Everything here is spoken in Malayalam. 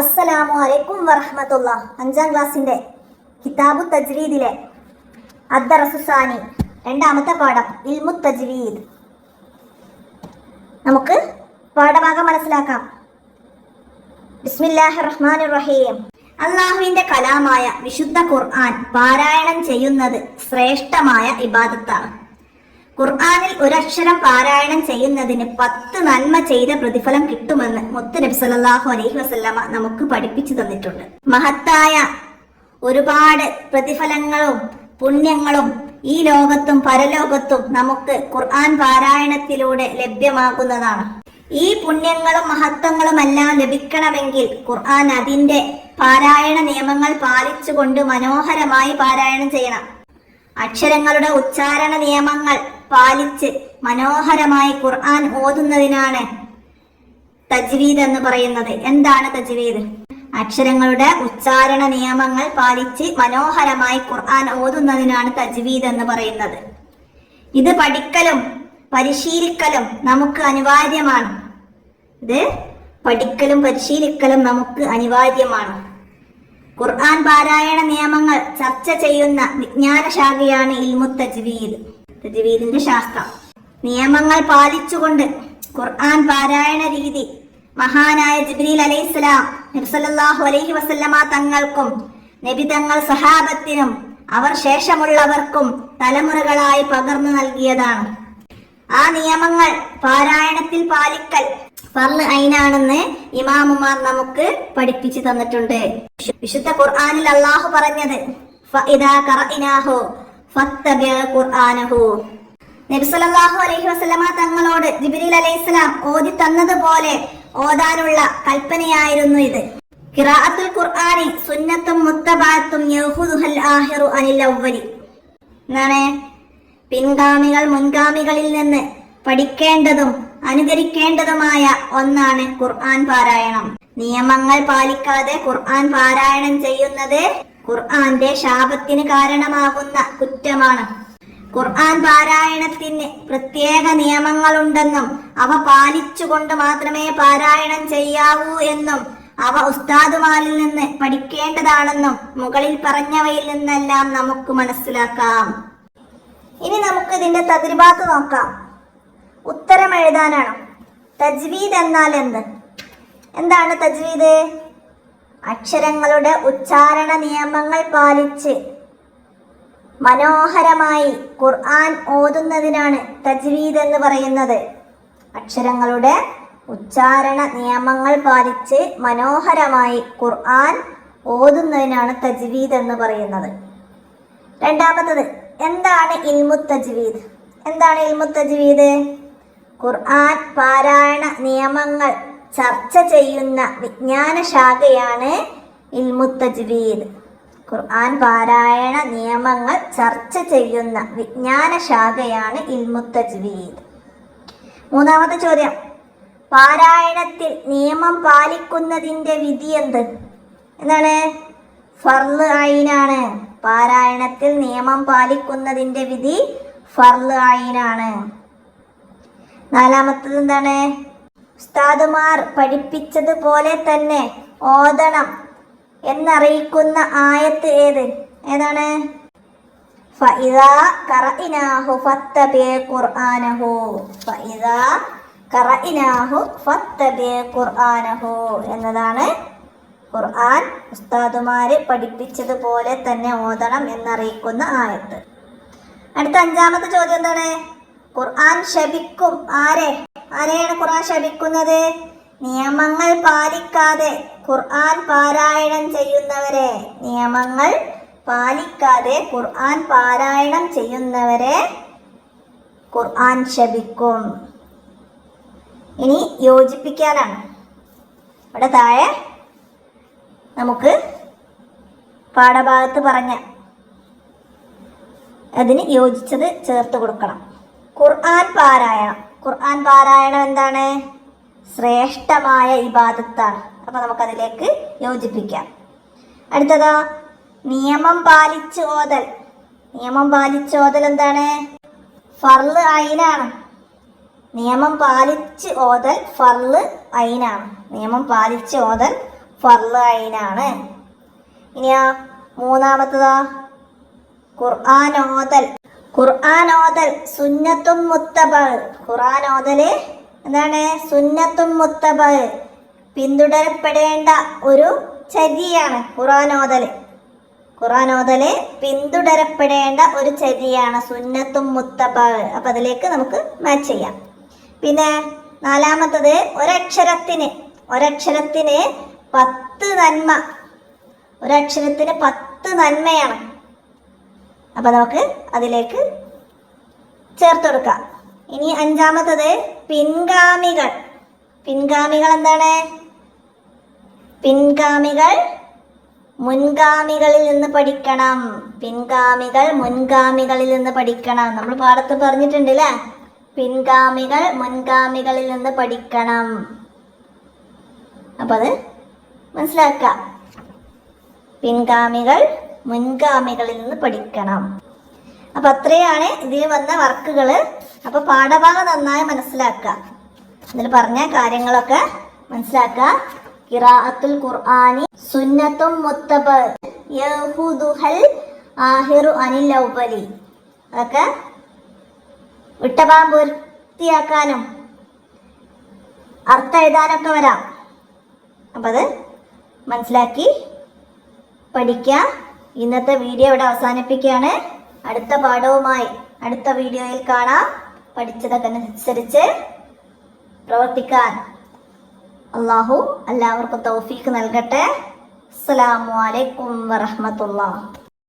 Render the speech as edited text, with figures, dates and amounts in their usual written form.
അസ്സലാമു അലൈക്കും വറഹ്മത്തുള്ളാഹി. 5ാം ക്ലാസ്സിന്റെ കിതാബു തജ്വീദിലെ അദ്ദറസുസാനി രണ്ടാമത്തെ പാഠം ഇൽമു തജ്വീദ്. നമുക്ക് പാഠഭാഗം മനസ്സിലാക്കാം. ബിസ്മില്ലാഹിർ റഹ്മാനിർ റഹീം. അല്ലാഹുവിന്റെ കലാമായ വിശുദ്ധ ഖുർആൻ പാരായണം ചെയ്യുന്നത് ശ്രേഷ്ഠമായ ഇബാദത്താണ്. ഖുർആനിൽ ഒരക്ഷരം പാരായണം ചെയ്യുന്നതിന് 10 നന്മ ചെയ്ത പ്രതിഫലം കിട്ടുമെന്ന് മുത്ത് നബി സല്ലല്ലാഹു അലൈഹി വസല്ലമ നമുക്ക് പഠിപ്പിച്ചു തന്നിട്ടുണ്ട്. മഹത്തായ ഒരുപാട് പ്രതിഫലങ്ങളും പുണ്യങ്ങളും ഈ ലോകത്തും പരലോകത്തും നമുക്ക് ഖുർആൻ പാരായണത്തിലൂടെ ലഭ്യമാകുന്നതാണ്. ഈ പുണ്യങ്ങളും മഹത്വങ്ങളുമെല്ലാം ലഭിക്കണമെങ്കിൽ ഖുർആൻ അതിന്റെ പാരായണ നിയമങ്ങൾ പാലിച്ചുകൊണ്ട് മനോഹരമായി പാരായണം ചെയ്യണം. അക്ഷരങ്ങളുടെ ഉച്ചാരണ നിയമങ്ങൾ പാലിച്ച് മനോഹരമായി ഖുർആൻ ഓതുന്നതിനാണ് തജ്വീദ് എന്ന് പറയുന്നത്. എന്താണ് തജ്വീദ്? അക്ഷരങ്ങളുടെ ഉച്ചാരണ നിയമങ്ങൾ പാലിച്ച് മനോഹരമായി ഖുർആൻ ഓതുന്നതിനാണ് തജ്വീദ് എന്ന് പറയുന്നത്. ഇത് പഠിക്കലും പരിശീലിക്കലും നമുക്ക് അനിവാര്യമാണ്. നമുക്ക് അനിവാര്യമാണ്. ഖുർആൻ പാരായണ നിയമങ്ങൾ ചർച്ച ചെയ്യുന്ന വിജ്ഞാന ശാഖയാണ് ഇൽമു തജ്വീദ്, തജ്വീദിന്റെ ശാസ്ത്രം. നിയമങ്ങൾ പാലിച്ചുകൊണ്ട് ഖുർആൻ പാരായണ രീതി മഹാനായ ജിബ്രീൽ അലൈഹിസ്സലാം നബി സല്ലല്ലാഹു അലൈഹി വസല്ലമ തങ്ങൾക്കും നബി തങ്ങൾ സഹാബത്തിനും അവർ ശേഷമുള്ളവർക്കും തലമുറകളായി പകർന്നു നൽകിയതാണ്. ആ നിയമങ്ങൾ പാരായണത്തിൽ പാലിക്കൽ ഫർള് ഐനാണെന്ന് ഇമാമുമാർ നമുക്ക് പഠിപ്പിച്ചു തന്നിട്ടുണ്ട്. വിശുദ്ധ ഖുർആനിൽ അല്ലാഹു പറഞ്ഞത് ഫഇദാ ഖറഅനാഹു ഫത്തബിഅ ഖുർആനഹു. നബി സല്ലല്ലാഹു അലൈഹി വസല്ലമ തങ്ങളോട് ജിബ്രീൽ അലൈഹിസ്സലാം ഓതി തന്നതുപോലെ ഓതാനുള്ള കൽപ്പനയായിരുന്നു ഇത്. ഖിറാഅത്തുൽ ഖുർആനി സുന്നത്തും മുത്തബഅത്തും യഖുദുൽ ആഖിറു അനിൽ അവ്വലി. എന്നാണ് പിൻഗാമികൾ മുൻഗാമികളിൽ നിന്ന് പഠിക്കേണ്ടതും അനുകരിക്കേണ്ടതുമായ ഒന്നാണ് ഖുർആൻ പാരായണം. നിയമങ്ങൾ പാലിക്കാതെ ഖുർആൻ പാരായണം ചെയ്യുന്നത് ഖുർആന്റെ ശാപത്തിന് കാരണമാകുന്ന കുറ്റമാണ്. ഖുർആൻ പാരായണത്തിന് പ്രത്യേക നിയമങ്ങളുണ്ടെന്നും അവ പാലിച്ചുകൊണ്ട് മാത്രമേ പാരായണം ചെയ്യാവൂ എന്നും അവ ഉസ്താദുമാരിൽ നിന്ന് പഠിക്കേണ്ടതാണെന്നും മുകളിൽ പറഞ്ഞവയിൽ നിന്നെല്ലാം നമുക്ക് മനസ്സിലാക്കാം. ഇനി നമുക്ക് ഇതിന്റെ തദ്രിബാത്ത് നോക്കാം. ഉത്തരം എഴുതാനാണ്. തജ്വീദ് എന്നാൽ എന്താണ് തജ്വീദ്? അക്ഷരങ്ങളുടെ ഉച്ചാരണ നിയമങ്ങൾ പാലിച്ച് മനോഹരമായി ഖുർആൻ ഓതുന്നതിനാണ് തജ്വീദ് എന്ന് പറയുന്നത്. അക്ഷരങ്ങളുടെ ഉച്ചാരണ നിയമങ്ങൾ പാലിച്ച് മനോഹരമായി ഖുർആൻ ഓതുന്നതിനാണ് തജ്വീദ് എന്ന് പറയുന്നത്. രണ്ടാമത്തത്, എന്താണ് ഇൽമു തജ്വീദ്? എന്താണ് ഇൽമു തജ്വീദ്? ഖുർആൻ പാരായണ നിയമങ്ങൾ ചർച്ച ചെയ്യുന്ന വിജ്ഞാന ശാഖയാണ് ഇൽമു തജ്വീദ്. ഖുർആൻ പാരായണ നിയമങ്ങൾ ചർച്ച ചെയ്യുന്ന വിജ്ഞാന ശാഖയാണ് ഇൽമു തജ്വീദ്. മൂന്നാമത്തെ ചോദ്യം, പാരായണത്തിൽ നിയമം പാലിക്കുന്നതിന്റെ വിധി എന്താണ്? ഫർള് ഐനാണ്. പാരായണത്തിൽ നിയമം പാലിക്കുന്നതിന്റെ വിധി ഫർള് ഐനാണ്. നാലാമത്തത് എന്താണ്? ഉസ്താദുമാർ പഠിപ്പിച്ചതുപോലെ തന്നെ ഓതണം എന്നറിയിക്കുന്ന ആയത്ത് ഏതാണ്? ഫഇദാ ഖറഅനാഹു ഫത്തബിഅ ഖുർആനഹു. ഫഇദാ ഖറഅനാഹു ഫത്തബിഅ ഖുർആനഹു എന്നതാണ് ഖുർആൻ ഉസ്താദുമാര് പഠിപ്പിച്ചതുപോലെ തന്നെ ഓതണം എന്നറിയിക്കുന്ന ആയത്ത്. അടുത്ത 5ാമത്തെ ചോദ്യം എന്താണ്? ഖുർആൻ ശപിക്കും ആരെയാണ് ഖുർആൻ ശപിക്കുന്നത്? നിയമങ്ങൾ പാലിക്കാതെ ഖുർആൻ പാരായണം ചെയ്യുന്നവരെ. നിയമങ്ങൾ പാലിക്കാതെ ഖുർആൻ പാരായണം ചെയ്യുന്നവരെ ഖുർആൻ ശപിക്കും. ഇനി യോജിപ്പിക്കാനാണ്. ഇവിടെ താഴെ നമുക്ക് പാഠഭാഗത്ത് പറഞ്ഞ അതിന് യോജിച്ചത് ചേർത്ത് കൊടുക്കണം. ഖുർആൻ പാരായണം എന്താണ്? ശ്രേഷ്ഠമായ ഇബാദത്താണ്. അപ്പൊ നമുക്കതിലേക്ക് യോജിപ്പിക്കാം. അടുത്തതോ, നിയമം പാലിച്ച് ഓതൽ എന്താണ്? ഫർള് ഐനാണ്. നിയമം പാലിച്ച് ഓതൽ ഫർള് ഐനാണ്. നിയമം പാലിച്ച് ഓതൽ ഫർള് ഐനാണ്. ഇനിയാ മൂന്നാമത്തതാ ഖുർആൻ ഓതൽ. ഖുർആൻ ഓതൽ സുന്നത്തും മുത്തബ. ഖുർആൻ ഓതല് എന്താണ്? സുന്നത്തും മുത്തബ, പിന്തുടരപ്പെടേണ്ട ഒരു ചര്യയാണ് ഖുർആൻ ഓതല്. ഖുർആൻ ഓതല് പിന്തുടരപ്പെടേണ്ട ഒരു ചര്യയാണ്, സുന്നത്തും മുത്തബ. അപ്പം അതിലേക്ക് നമുക്ക് മാച്ച് ചെയ്യാം. പിന്നെ നാലാമത്തത് ഒരക്ഷരത്തിന് 10 നന്മ. ഒരക്ഷരത്തിന് 10 നന്മയാണ്. അപ്പം നമുക്ക് അതിലേക്ക് ചേർത്ത് കൊടുക്കാം. ഇനി അഞ്ചാമത്തത് പിൻഗാമികൾ. പിൻഗാമികൾ എന്താണ്? പിൻഗാമികൾ മുൻഗാമികളിൽ നിന്ന് പഠിക്കണം. പിൻഗാമികൾ മുൻഗാമികളിൽ നിന്ന് പഠിക്കണം. നമ്മൾ പാഠത്ത് പറഞ്ഞിട്ടുണ്ട് അല്ലേ? പിൻഗാമികൾ മുൻഗാമികളിൽ നിന്ന് പഠിക്കണം. അപ്പം അത് മനസ്സിലാക്കാം. പിൻഗാമികൾ മുൻഗാമികളിൽ നിന്ന് പഠിക്കണം. അപ്പം അത്രയാണ് ഇതിൽ വന്ന വർക്കുകൾ. അപ്പോൾ പാഠഭാഗം നന്നായി മനസ്സിലാക്കുക. ഇതിൽ പറഞ്ഞ കാര്യങ്ങളൊക്കെ മനസ്സിലാക്കുക. ഖിറാഅത്തുൽ ഖുർആനി സുന്നത്തും മുത്തബ യഹുദുഹൽ ആഹിറു അനിൽ ഔവലി. അതൊക്കെ വിട്ടഭാഗം പൂർത്തിയാക്കാനും അർത്ഥം എഴുതാനൊക്കെ വരാം. അപ്പം അത് മനസ്സിലാക്കി പഠിക്കുക. ഇന്നത്തെ വീഡിയോ ഇവിടെ അവസാനിപ്പിക്കുകയാണ്. അടുത്ത പാഠവുമായി അടുത്ത വീഡിയോയിൽ കാണാം. പഠിച്ചതൊക്കെ അനുസരിച്ച് പ്രവർത്തിക്കാൻ അല്ലാഹു എല്ലാവർക്കും തൗഫീഖ് നൽകട്ടെ. അസ്സലാമു അലൈക്കും വറഹ്മത്തുള്ളാഹി.